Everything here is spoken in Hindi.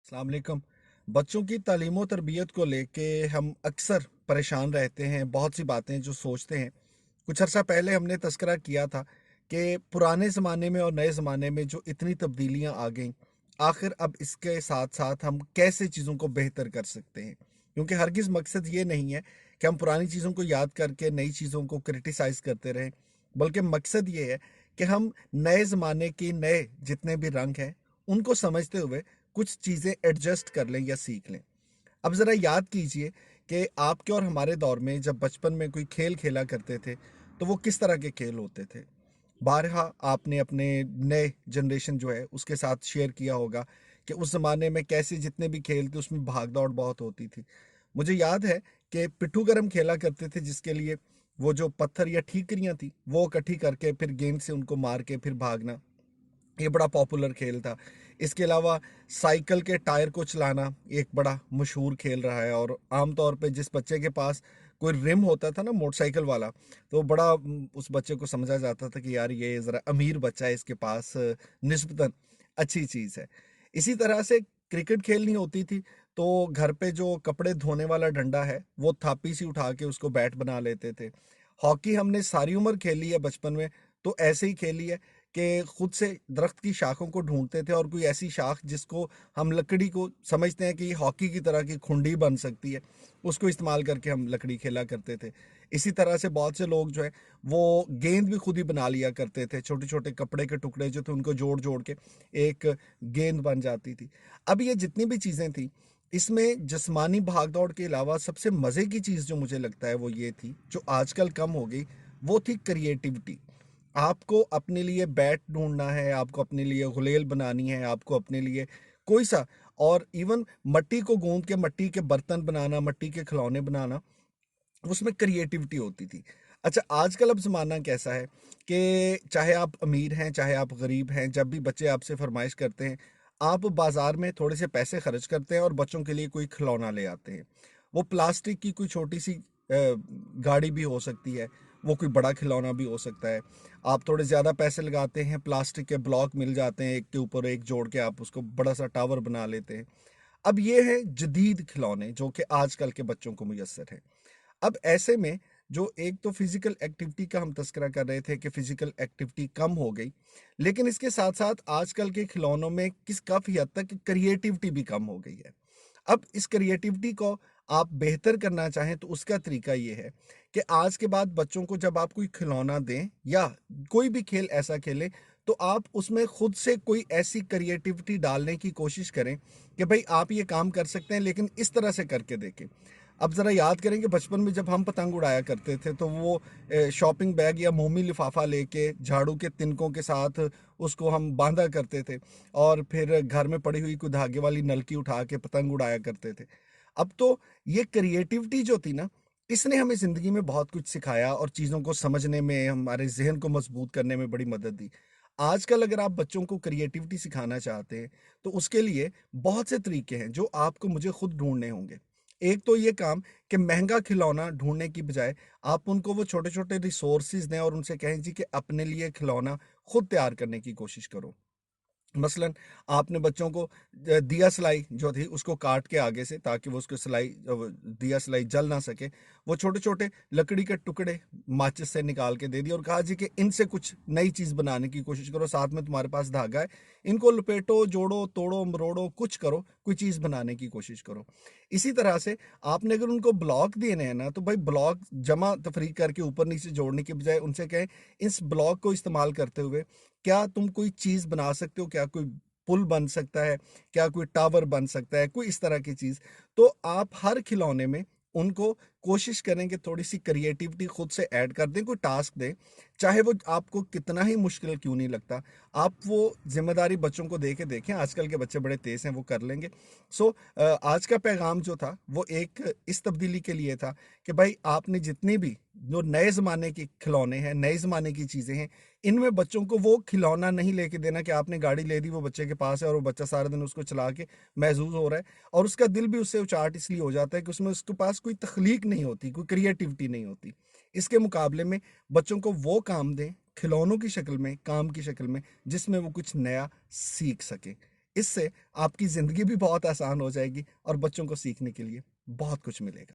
अस्सलाम वालेकुम। बच्चों की तालीम और तरबियत को लेके हम अक्सर परेशान रहते हैं। बहुत सी बातें जो सोचते हैं। कुछ अर्सा पहले हमने तज़किरा किया था कि पुराने ज़माने में और नए ज़माने में जो इतनी तब्दीलियाँ आ गईं, आखिर अब इसके साथ-साथ हम कैसे चीज़ों को बेहतर कर सकते हैं? क्योंकि हरगिज़ मकसद ये नहीं है कि हम पुरानी चीज़ों को याद करके नई चीज़ों को क्रिटिसाइज़ करते रहें, बल्कि मकसद ये है कि हम नए ज़माने के नए जितने भी रंग हैं, उनको समझते हुए कुछ चीज़ें एडजस्ट कर लें या सीख लें। अब ज़रा याद कीजिए कि आपके और हमारे दौर में जब बचपन में कोई खेल खेला करते थे, तो वो किस तरह के खेल होते थे? बारहा आपने अपने नए जनरेशन जो है उसके साथ शेयर किया होगा कि उस ज़माने में कैसे जितने भी खेल थे उसमें भाग-दौड़ बहुत होती थी। मुझे याद है कि पिट्ठू गरम खेला करते थे जिसके लिए वो जो पत्थर या ठीकरियाँ थी, वो इकट्ठी करके फिर गेंद से उनको मार के फिर भागना। ये बड़ा पॉपुलर खेल था। इसके अलावा साइकिल के टायर को चलाना एक बड़ा मशहूर खेल रहा है और आम तौर पे जिस बच्चे के पास कोई रिम होता था ना मोटरसाइकिल वाला, तो बड़ा उस बच्चे को समझा जाता था कि यार ये ज़रा अमीर बच्चा है, इसके पास निस्बतन अच्छी चीज़ है। इसी तरह से क्रिकेट खेलनी होती थी, तो घर पे जो कपड़े धोने वाला डंडा है, वो थापी सी उठा के उसको बैट बना लेते थे। हॉकी हमने सारी उम्र खेली है बचपन में, तो ऐसे ही खेली है कि खुद से दरख्त की शाखों को ढूंढते थे और कोई ऐसी शाख जिसको हम लकड़ी को समझते हैं कि हॉकी की तरह की खुंडी बन सकती है, उसको इस्तेमाल करके हम लकड़ी खेला करते थे। इसी तरह से बहुत से लोग जो है वो गेंद भी खुद ही बना लिया करते थे। छोटे छोटे कपड़े के टुकड़े जो थे उनको जोड़ जोड़ के एक गेंद बन जाती थी। अब ये जितनी भी चीज़ें थी, इसमें जिस्मानी भागदौड़ के अलावा सबसे मज़े की चीज़ जो मुझे लगता है वो ये थी, जो आजकल कम हो गई, वो थी क्रिएटिविटी। आपको अपने लिए बैट ढूँढना है, आपको अपने लिए गुलेल बनानी है, आपको अपने लिए कोई-सा और इवन मिट्टी को गूँथ के मिट्टी के बर्तन बनाना, मिट्टी के खिलौने बनाना, उसमें क्रिएटिविटी होती थी। अच्छा, आजकल अब ज़माना कैसा है कि चाहे आप अमीर हैं, चाहे आप गरीब हैं, जब भी बच्चे आपसे फ़रमाइश करते हैं, आप बाज़ार में थोड़े से पैसे खर्च करते हैं और बच्चों के लिए कोई खिलौना ले आते हैं। वो प्लास्टिक की कोई छोटी-सी गाड़ी भी हो सकती है, वो कोई बड़ा खिलौना भी हो सकता है। आप थोड़े ज़्यादा पैसे लगाते हैं, प्लास्टिक के ब्लॉक मिल जाते हैं, एक के ऊपर एक जोड़ के आप उसको बड़ा-सा टावर बना लेते हैं। अब ये हैं जदीद खिलौने जो कि आजकल के बच्चों को मुयस्सर हैं। अब ऐसे में जो एक तो फिजिकल एक्टिविटी का हम तस्करा कर रहे थे कि फिजिकल एक्टिविटी कम हो गई, लेकिन इसके साथ साथ आजकल के खिलौनों में किस काफ़ी हद तक क्रिएटिविटी भी कम हो गई है। अब इस क्रिएटिविटी को आप बेहतर करना चाहें तो उसका तरीका ये है कि आज के बाद बच्चों को जब आप कोई खिलौना दें या कोई भी खेल ऐसा खेलें, तो आप उसमें खुद से कोई ऐसी क्रिएटिविटी डालने की कोशिश करें कि भाई आप ये काम कर सकते हैं लेकिन इस तरह से करके देखें। अब ज़रा याद करें कि बचपन में जब हम पतंग उड़ाया करते थे तो वो शॉपिंग बैग या मोमी लिफाफा लेके झाड़ू के तिनकों के साथ उसको हम बांधा करते थे और फिर घर में पड़ी हुई कोई धागे वाली नलकी उठा के पतंग उड़ाया करते थे। अब तो ये क्रिएटिविटी जो थी ना, इसने हमें ज़िंदगी में बहुत कुछ सिखाया और चीज़ों को समझने में, हमारे ज़हन को मजबूत करने में बड़ी मदद दी। आजकल अगर आप बच्चों को क्रिएटिविटी सिखाना चाहते हैं, तो उसके लिए बहुत से तरीके हैं जो आपको मुझे खुद ढूँढने होंगे। एक तो ये काम कि महँगा खिलौना ढूँढने की बजाय आप उनको वो छोटे-छोटे रिसोर्सेज़ दें और उनसे कहें जी कि अपने लिए खिलौना खुद तैयार करने की कोशिश करो। मसलन आपने बच्चों को दिया सलाई जो थी उसको काट के आगे से ताकि वो उसको दिया सलाई जल ना सके, वो छोटे-छोटे लकड़ी के टुकड़े माचिस से निकाल के दे दिए और कहा जी कि इनसे कुछ नई चीज़ बनाने की कोशिश करो, साथ में तुम्हारे पास धागा है, इनको लपेटो, जोड़ो, तोड़ो, मरोड़ो, कुछ करो, कोई चीज़ बनाने की कोशिश करो। इसी तरह से आपने अगर उनको ब्लॉक देने हैं ना, तो भाई ब्लॉक जमा तफरीक करके ऊपर-नीचे जोड़ने के बजाय उनसे कहें, इस ब्लॉक को इस्तेमाल करते हुए क्या तुम कोई चीज़ बना सकते हो? क्या कोई पुल बन सकता है? क्या कोई टावर बन सकता है? कोई इस तरह की चीज़। तो आप हर खिलौने में उनको कोशिश करें कि थोड़ी-सी क्रिएटिविटी खुद से ऐड कर दें, कोई टास्क दें, चाहे वो आपको कितना ही मुश्किल क्यों नहीं लगता। आप वो ज़िम्मेदारी बच्चों को दे के देखें, आजकल के बच्चे बड़े तेज़ हैं, वो कर लेंगे। सो आज का पैगाम जो था, वो एक इस तब्दीली के लिए था कि भाई आपने जितनी भी जो नए ज़माने के खिलौने हैं, नए ज़माने की चीज़ें हैं, इनमें बच्चों को वो खिलौना नहीं लेके देना कि आपने गाड़ी ले दी, वो बच्चे के पास है और वो बच्चा सारा दिन उसको चला के महज़ूज़ हो रहा है और उसका दिल भी उससे उचाट इसलिए हो जाता है कि उसमें उसके पास कोई तख्लीक नहीं होती, कोई क्रिएटिविटी नहीं होती। इसके मुकाबले में बच्चों को वो काम दें, खिलौनों की शक्ल में, काम की शक्ल में, जिसमें वो कुछ नया सीख सकें। इससे आपकी ज़िंदगी भी बहुत आसान हो जाएगी और बच्चों को सीखने के लिए बहुत कुछ मिलेगा।